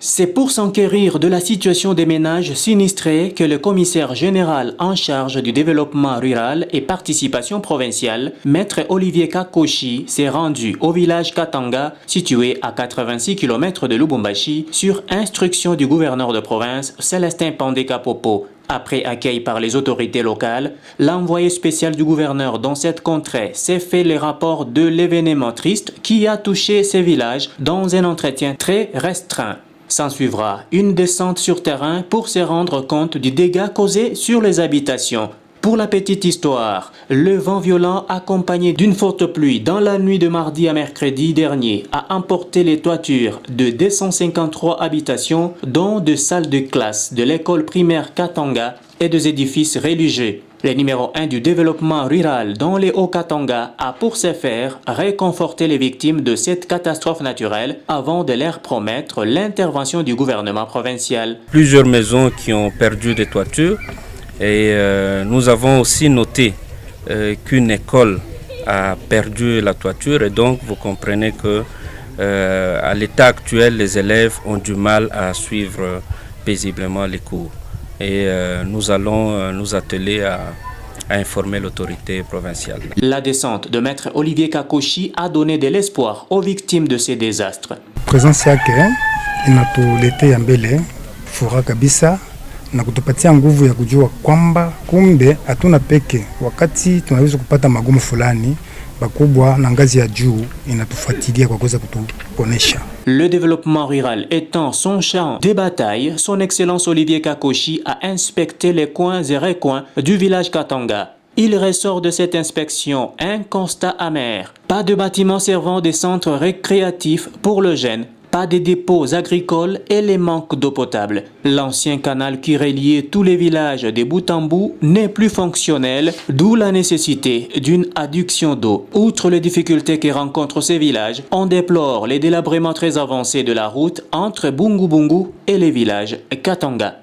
C'est pour s'enquérir de la situation des ménages sinistrés que le commissaire général en charge du développement rural et participation provinciale, Maître Olivier Kakoshi, s'est rendu au village Katanga, situé à 86 km de Lubumbashi, sur instruction du gouverneur de province, Célestin Pandé Kapopo. Après accueil par les autorités locales, l'envoyé spécial du gouverneur dans cette contrée s'est fait les rapports de l'événement triste qui a touché ces villages dans un entretien très restreint. S'ensuivra une descente sur terrain pour se rendre compte du dégât causé sur les habitations. Pour la petite histoire, le vent violent accompagné d'une forte pluie dans la nuit de mardi à mercredi dernier a emporté les toitures de 253 habitations, dont deux salles de classe de l'école primaire Katanga et deux édifices religieux. Le numéro 1 du développement rural dans les Hauts-Katanga a pour ce faire réconforté les victimes de cette catastrophe naturelle avant de leur promettre l'intervention du gouvernement provincial. Plusieurs maisons qui ont perdu des toitures et nous avons aussi noté qu'une école a perdu la toiture et donc vous comprenez que à l'état actuel les élèves ont du mal à suivre paisiblement les cours. Et nous allons nous atteler à informer l'autorité provinciale. La descente de Maître Olivier Kakoshi a donné de l'espoir aux victimes de ces désastres. Présence yake inatulete ya mbele furaha kabisa na kutupatia nguvu ya kujua kwamba kumbe hatuna peke wakati tunaweza kupata magumu fulani bakubwa na ngazi ya juu inatufuatilia kwa kuweza kutuponesha. Le développement rural étant son champ de bataille, son Excellence Olivier Kakoshi a inspecté les coins et recoins du village Katanga. Il ressort de cette inspection un constat amer. Pas de bâtiments servant de centres récréatifs pour le jeune. Pas de dépôts agricoles et les manques d'eau potable. L'ancien canal qui reliait tous les villages de bout en bout n'est plus fonctionnel, d'où la nécessité d'une adduction d'eau. Outre les difficultés que rencontrent ces villages, on déplore les délabrements très avancés de la route entre Bungu Bungu et les villages Katanga.